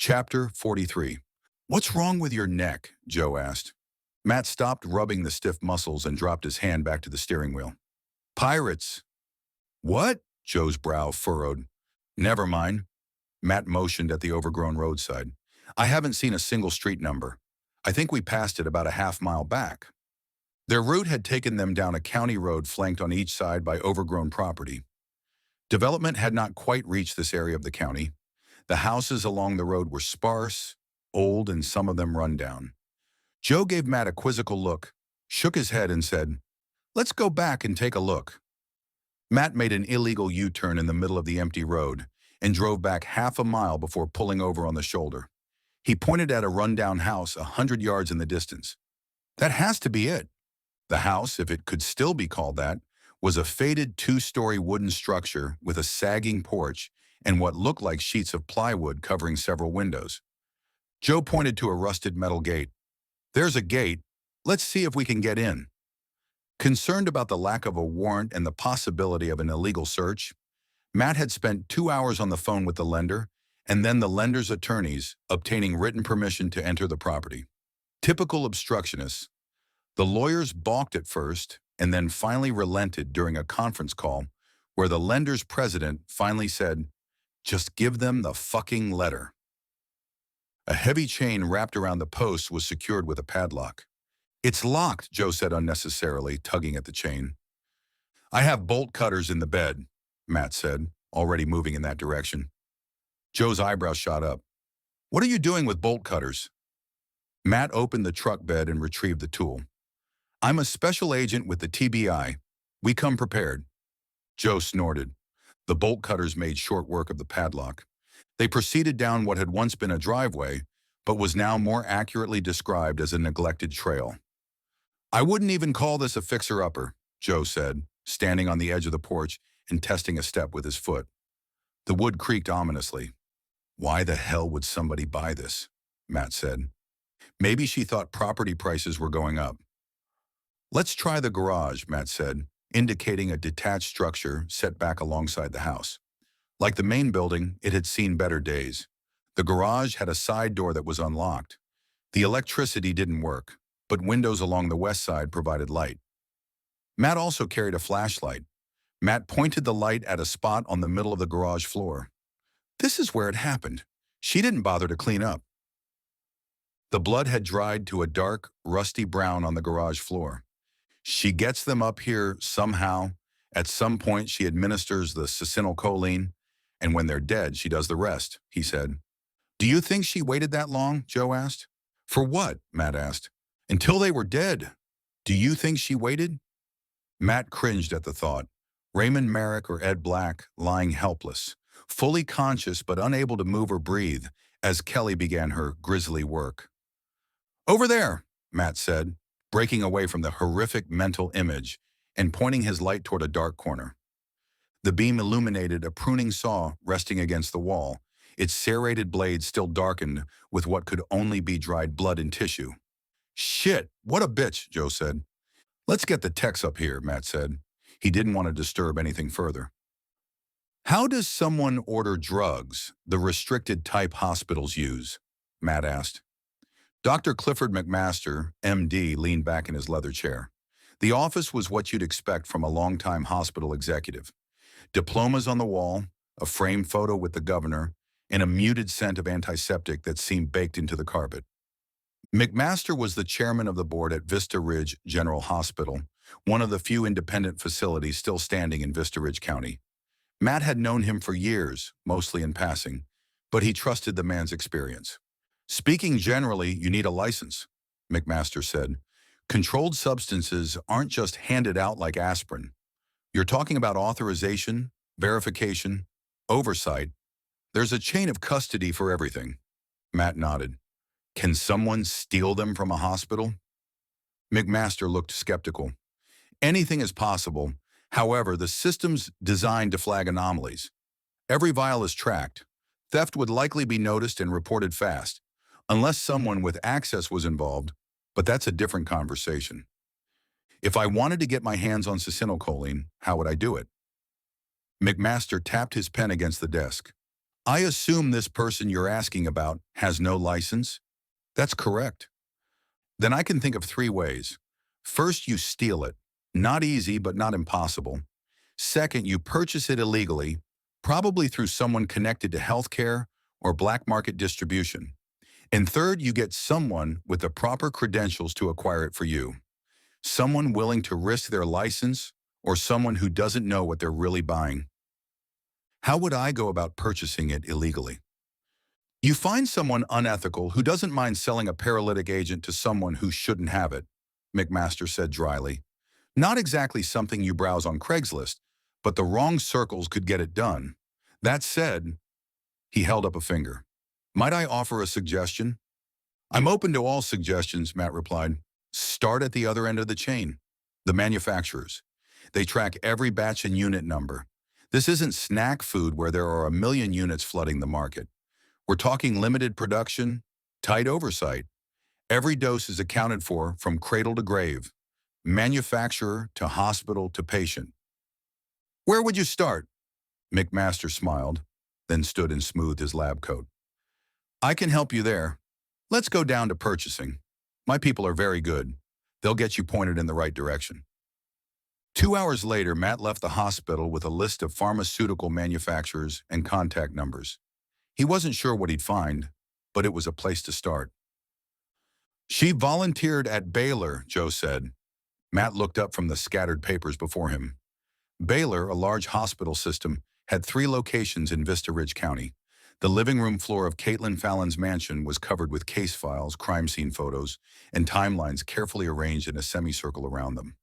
Chapter 43. What's wrong with your neck? Joe asked. Matt stopped rubbing the stiff muscles and dropped his hand back to the steering wheel. Pirates. What? Joe's brow furrowed. Never mind. Matt motioned at the overgrown roadside. I haven't seen a single street number. I think we passed it about a half-mile back. Their route had taken them down a county road flanked on each side by overgrown property. Development had not quite reached this area of the county. The houses along the road were sparse, old, and some of them run down. Joe gave Matt a quizzical look, shook his head, and said, "Let's go back and take a look." Matt made an illegal U-turn in the middle of the empty road and drove back half a mile before pulling over on the shoulder. He pointed at a rundown house 100 yards in the distance. That has to be it. The house, if it could still be called that, was a faded two-story wooden structure with a sagging porch and what looked like sheets of plywood covering several windows. Joe pointed to a rusted metal gate. There's a gate. Let's see if we can get in. Concerned about the lack of a warrant and the possibility of an illegal search, Matt had spent 2 hours on the phone with the lender and then the lender's attorneys obtaining written permission to enter the property. Typical obstructionists. The lawyers balked at first and then finally relented during a conference call where the lender's president finally said, "Just give them the fucking letter." A heavy chain wrapped around the post was secured with a padlock. "It's locked," Joe said unnecessarily, tugging at the chain. "I have bolt cutters in the bed," Matt said, already moving in that direction. Joe's eyebrows shot up. "What are you doing with bolt cutters?" Matt opened the truck bed and retrieved the tool. "I'm a special agent with the TBI. We come prepared." Joe snorted. The bolt cutters made short work of the padlock. They proceeded down what had once been a driveway, but was now more accurately described as a neglected trail. "I wouldn't even call this a fixer-upper," Joe said, standing on the edge of the porch and testing a step with his foot. The wood creaked ominously. "Why the hell would somebody buy this?" Matt said. "Maybe she thought property prices were going up." "Let's try the garage," Matt said, indicating a detached structure set back alongside the house. Like the main building, it had seen better days. The garage had a side door that was unlocked. The electricity didn't work, but windows along the west side provided light. Matt also carried a flashlight. Matt pointed the light at a spot on the middle of the garage floor. "This is where it happened. She didn't bother to clean up." The blood had dried to a dark, rusty brown on the garage floor. "She gets them up here somehow. At some point, she administers the succinylcholine, and when they're dead, she does the rest," he said. "Do you think she waited that long?" Joe asked. "For what?" Matt asked. "Until they were dead. Do you think she waited?" Matt cringed at the thought. Raymond Merrick or Ed Black lying helpless, fully conscious but unable to move or breathe as Kelly began her grisly work. "Over there," Matt said, breaking away from the horrific mental image and pointing his light toward a dark corner. The beam illuminated a pruning saw resting against the wall, its serrated blade still darkened with what could only be dried blood and tissue. "Shit, what a bitch," Joe said. "Let's get the techs up here," Matt said. He didn't want to disturb anything further. "How does someone order drugs the restricted type hospitals use?" Matt asked. Dr. Clifford McMaster, MD, leaned back in his leather chair. The office was what you'd expect from a longtime hospital executive. Diplomas on the wall, a framed photo with the governor, and a muted scent of antiseptic that seemed baked into the carpet. McMaster was the chairman of the board at Vista Ridge General Hospital, one of the few independent facilities still standing in Vista Ridge County. Matt had known him for years, mostly in passing, but he trusted the man's experience. "Speaking generally, you need a license," McMaster said. "Controlled substances aren't just handed out like aspirin. You're talking about authorization, verification, oversight. There's a chain of custody for everything." Matt nodded. "Can someone steal them from a hospital?" McMaster looked skeptical. "Anything is possible. However, the system's designed to flag anomalies. Every vial is tracked. Theft would likely be noticed and reported fast, unless someone with access was involved, but that's a different conversation. If I wanted to get my hands on succinylcholine, how would I do it?" McMaster tapped his pen against the desk. I assume this person you're asking about has no license? That's correct. Then I can think of three ways. First, you steal it. Not easy, but not impossible. Second, you purchase it illegally, probably through someone connected to healthcare or black market distribution. And third, you get someone with the proper credentials to acquire it for you. Someone willing to risk their license or someone who doesn't know what they're really buying. How would I go about purchasing it illegally? You find someone unethical who doesn't mind selling a paralytic agent to someone who shouldn't have it, McMaster said dryly. Not exactly something you browse on Craigslist, but the wrong circles could get it done. That said, he held up a finger. Might I offer a suggestion? I'm open to all suggestions, Matt replied. Start at the other end of the chain. The manufacturers. They track every batch and unit number. This isn't snack food where there are a million units flooding the market. We're talking limited production, tight oversight. Every dose is accounted for from cradle to grave, manufacturer to hospital to patient. Where would you start? McMaster smiled, then stood and smoothed his lab coat. I can help you there. Let's go down to purchasing. My people are very good. They'll get you pointed in the right direction. 2 hours later, Matt left the hospital with a list of pharmaceutical manufacturers and contact numbers. He wasn't sure what he'd find, but it was a place to start. She volunteered at Baylor, Joe said. Matt looked up from the scattered papers before him. Baylor, a large hospital system, had 3 locations in Vista Ridge County. The living room floor of Caitlin Fallon's mansion was covered with case files, crime scene photos, and timelines carefully arranged in a semicircle around them.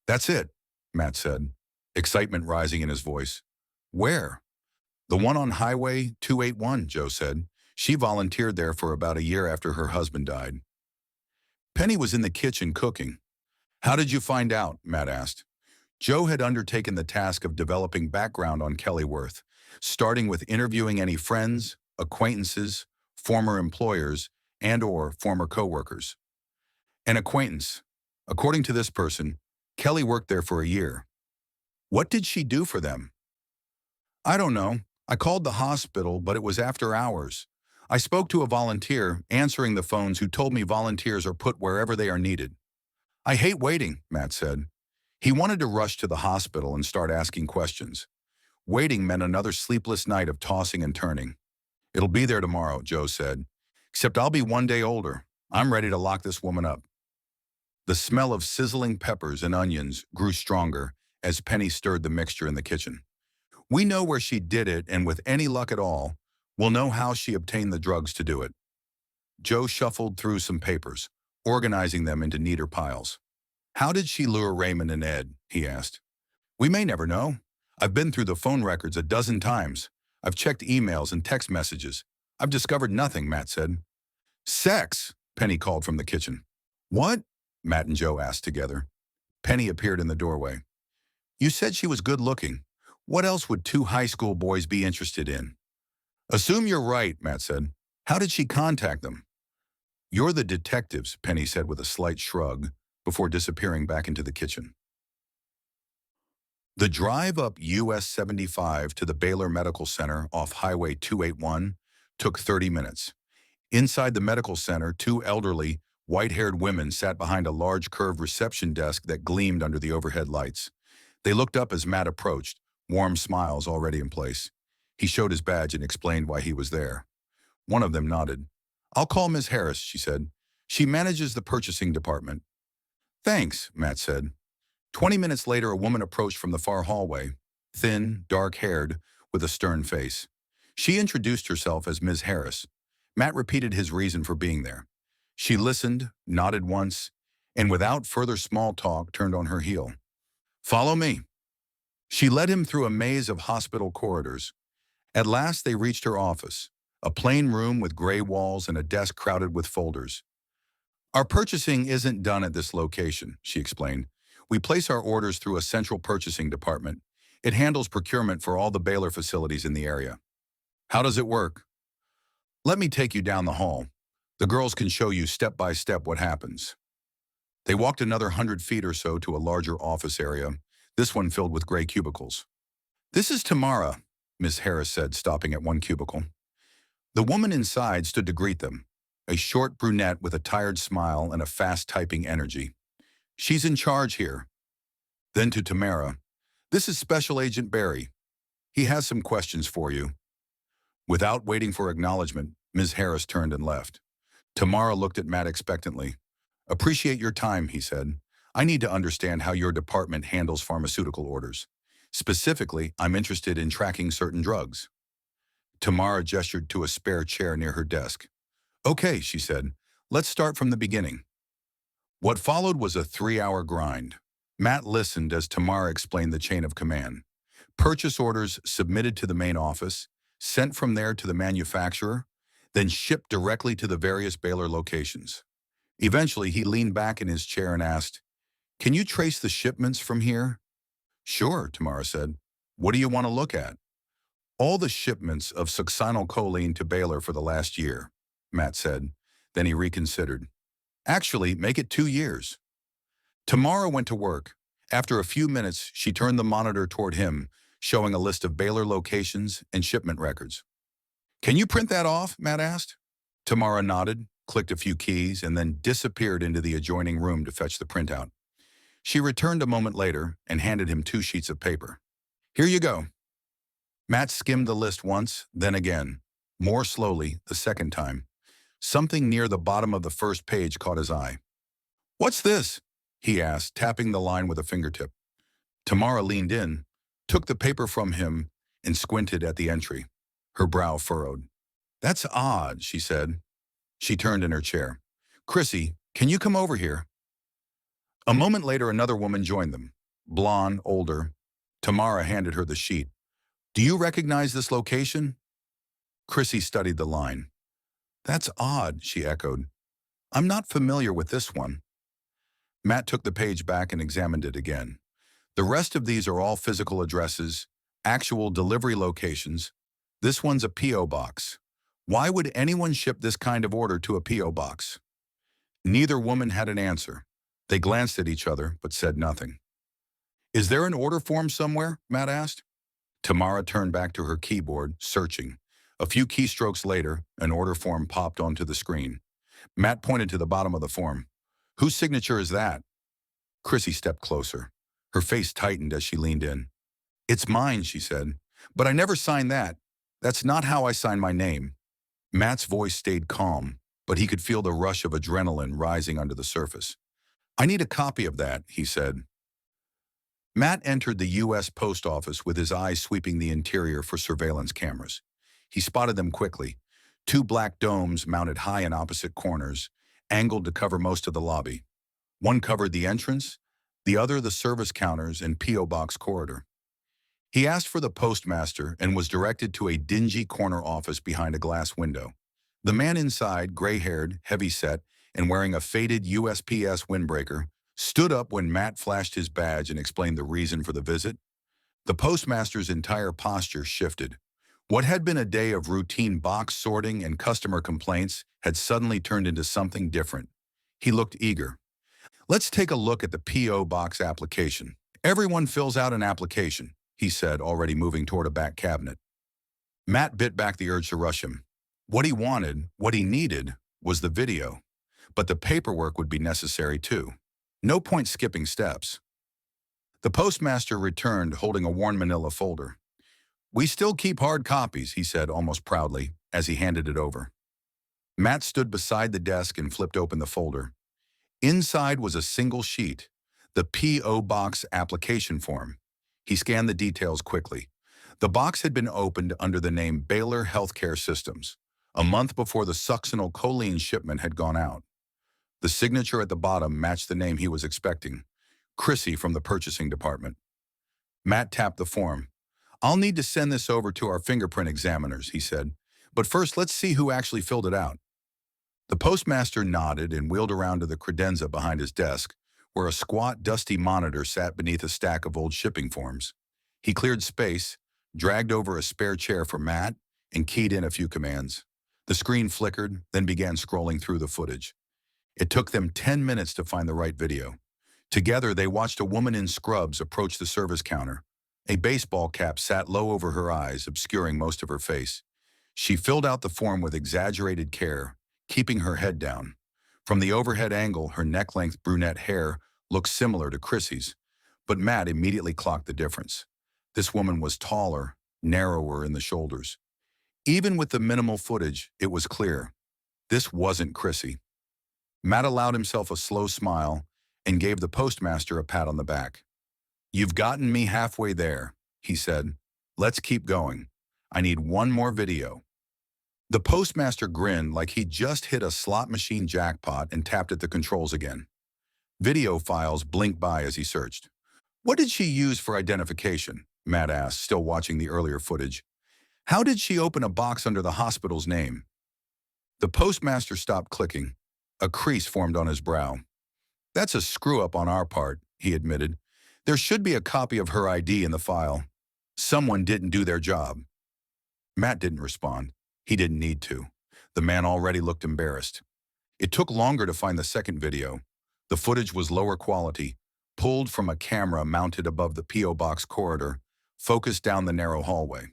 That's it, Matt said, excitement rising in his voice. Where? The one on Highway 281, Joe said. She volunteered there for about a year after her husband died. Penny was in the kitchen cooking. How did you find out? Matt asked. Joe had undertaken the task of developing background on Kelly Worth, starting with interviewing any friends, acquaintances, former employers, and/or former coworkers. An acquaintance. According to this person, Kelly worked there for a year. What did she do for them? I don't know. I called the hospital, but it was after hours. I spoke to a volunteer answering the phones who told me volunteers are put wherever they are needed. I hate waiting, Matt said. He wanted to rush to the hospital and start asking questions. Waiting meant another sleepless night of tossing and turning. It'll be there tomorrow, Joe said. Except I'll be 1 day older. I'm ready to lock this woman up. The smell of sizzling peppers and onions grew stronger as Penny stirred the mixture in the kitchen. We know where she did it, and with any luck at all, we'll know how she obtained the drugs to do it. Joe shuffled through some papers, organizing them into neater piles. How did she lure Raymond and Ed? He asked. We may never know. I've been through the phone records a dozen times. I've checked emails and text messages. I've discovered nothing, Matt said. Sex, Penny called from the kitchen. What? Matt and Joe asked together. Penny appeared in the doorway. You said she was good looking. What else would 2 high school boys be interested in? Assume you're right, Matt said. How did she contact them? You're the detectives, Penny said with a slight shrug, before disappearing back into the kitchen. The drive up US 75 to the Baylor Medical Center off Highway 281 took 30 minutes. Inside the medical center, 2 elderly, white-haired women sat behind a large curved reception desk that gleamed under the overhead lights. They looked up as Matt approached, warm smiles already in place. He showed his badge and explained why he was there. One of them nodded. I'll call Ms. Harris, she said. She manages the purchasing department. Thanks, Matt said. 20 minutes later, a woman approached from the far hallway, thin, dark-haired, with a stern face. She introduced herself as Ms. Harris. Matt repeated his reason for being there. She listened, nodded once, and without further small talk, turned on her heel. Follow me. She led him through a maze of hospital corridors. At last, they reached her office, a plain room with gray walls and a desk crowded with folders. Our purchasing isn't done at this location, she explained. We place our orders through a central purchasing department. It handles procurement for all the Baylor facilities in the area. How does it work? Let me take you down the hall. The girls can show you step by step what happens. They walked another 100 feet or so to a larger office area, this one filled with gray cubicles. This is Tamara. Miss Harris said, stopping at one cubicle. The woman inside stood to greet them, a short brunette with a tired smile and a fast-typing energy. She's in charge here. Then to Tamara, this is Special Agent Barry. He has some questions for you. Without waiting for acknowledgement, Ms. Harris turned and left. Tamara looked at Matt expectantly. Appreciate your time, he said. I need to understand how your department handles pharmaceutical orders. Specifically, I'm interested in tracking certain drugs. Tamara gestured to a spare chair near her desk. Okay, she said. Let's start from the beginning. What followed was a 3-hour grind. Matt listened as Tamara explained the chain of command. Purchase orders submitted to the main office, sent from there to the manufacturer, then shipped directly to the various Baylor locations. Eventually, he leaned back in his chair and asked, "Can you trace the shipments from here?" "Sure," Tamara said. "What do you want to look at?" "All the shipments of succinylcholine to Baylor for the last year," Matt said. Then he reconsidered. "Actually, make it 2 years." Tamara went to work. After a few minutes, she turned the monitor toward him, showing a list of Baylor locations and shipment records. "Can you print that off?" Matt asked. Tamara nodded, clicked a few keys, and then disappeared into the adjoining room to fetch the printout. She returned a moment later and handed him 2 sheets of paper. "Here you go." Matt skimmed the list once, then again. More slowly, the second time. Something near the bottom of the first page caught his eye. "What's this?" he asked, tapping the line with a fingertip. Tamara leaned in, took the paper from him, and squinted at the entry. Her brow furrowed. "That's odd," she said. She turned in her chair. "Chrissy, can you come over here?" A moment later, another woman joined them. Blonde, older. Tamara handed her the sheet. "Do you recognize this location?" Chrissy studied the line. "That's odd," she echoed. "I'm not familiar with this one." Matt took the page back and examined it again. The rest of these are all physical addresses, actual delivery locations. This one's a P.O. box. Why would anyone ship this kind of order to a P.O. box? Neither woman had an answer. They glanced at each other, but said nothing. "Is there an order form somewhere?" Matt asked. Tamara turned back to her keyboard, searching. A few keystrokes later, an order form popped onto the screen. Matt pointed to the bottom of the form. "Whose signature is that?" Chrissy stepped closer. Her face tightened as she leaned in. "It's mine," she said. "But I never signed that. That's not how I sign my name." Matt's voice stayed calm, but he could feel the rush of adrenaline rising under the surface. "I need a copy of that," he said. Matt entered the U.S. Post Office with his eyes sweeping the interior for surveillance cameras. He spotted them quickly. 2 black domes mounted high in opposite corners, angled to cover most of the lobby. One covered the entrance, the other the service counters and P.O. box corridor. He asked for the postmaster and was directed to a dingy corner office behind a glass window. The man inside, gray-haired, heavy-set, and wearing a faded USPS windbreaker, stood up when Matt flashed his badge and explained the reason for the visit. The postmaster's entire posture shifted. What had been a day of routine box sorting and customer complaints had suddenly turned into something different. He looked eager. "Let's take a look at the P.O. box application. Everyone fills out an application," he said, already moving toward a back cabinet. Matt bit back the urge to rush him. What he wanted, what he needed, was the video. But the paperwork would be necessary too. No point skipping steps. The postmaster returned, holding a worn manila folder. "We still keep hard copies," he said almost proudly, as he handed it over. Matt stood beside the desk and flipped open the folder. Inside was a single sheet, the P.O. Box application form. He scanned the details quickly. The box had been opened under the name Baylor Healthcare Systems, a month before the succinylcholine shipment had gone out. The signature at the bottom matched the name he was expecting, Chrissy from the purchasing department. Matt tapped the form. "I'll need to send this over to our fingerprint examiners," he said. "But first, let's see who actually filled it out." The postmaster nodded and wheeled around to the credenza behind his desk, where a squat, dusty monitor sat beneath a stack of old shipping forms. He cleared space, dragged over a spare chair for Matt, and keyed in a few commands. The screen flickered, then began scrolling through the footage. It took them 10 minutes to find the right video. Together, they watched a woman in scrubs approach the service counter, A baseball cap sat low over her eyes, obscuring most of her face. She filled out the form with exaggerated care, keeping her head down. From the overhead angle, her neck-length brunette hair looked similar to Chrissy's, but Matt immediately clocked the difference. This woman was taller, narrower in the shoulders. Even with the minimal footage, it was clear. This wasn't Chrissy. Matt allowed himself a slow smile and gave the postmaster a pat on the back. "You've gotten me halfway there," he said. "Let's keep going. I need one more video." The postmaster grinned like he'd just hit a slot machine jackpot and tapped at the controls again. Video files blinked by as he searched. "What did she use for identification?" Matt asked, still watching the earlier footage. "How did she open a box under the hospital's name?" The postmaster stopped clicking. A crease formed on his brow. "That's a screw-up on our part," he admitted. "There should be a copy of her ID in the file. Someone didn't do their job." Matt didn't respond. He didn't need to. The man already looked embarrassed. It took longer to find the second video. The footage was lower quality, pulled from a camera mounted above the P.O. box corridor, focused down the narrow hallway.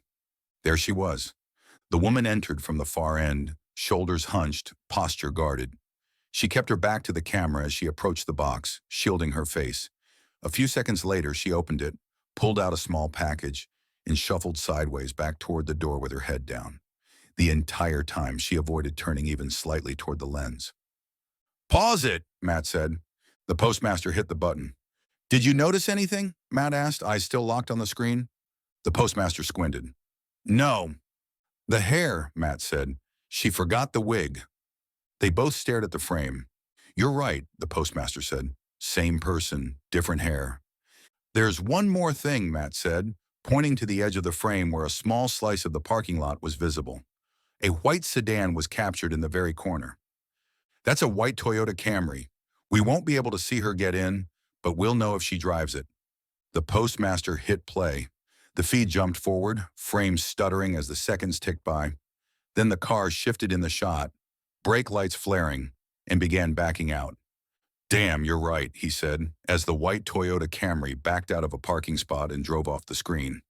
There she was. The woman entered from the far end, shoulders hunched, posture guarded. She kept her back to the camera as she approached the box, shielding her face. A few seconds later, she opened it, pulled out a small package, and shuffled sideways back toward the door with her head down. The entire time, she avoided turning even slightly toward the lens. "Pause it," Matt said. The postmaster hit the button. "Did you notice anything?" Matt asked, eyes still locked on the screen. The postmaster squinted. "No." "The hair," Matt said. "She forgot the wig." They both stared at the frame. "You're right," the postmaster said. "Same person, different hair." "There's one more thing," Matt said, pointing to the edge of the frame where a small slice of the parking lot was visible. A white sedan was captured in the very corner. "That's a white Toyota Camry. We won't be able to see her get in, but we'll know if she drives it." The postmaster hit play. The feed jumped forward, frames stuttering as the seconds ticked by. Then the car shifted in the shot, brake lights flaring, and began backing out. "Damn, you're right," he said, as the white Toyota Camry backed out of a parking spot and drove off the screen.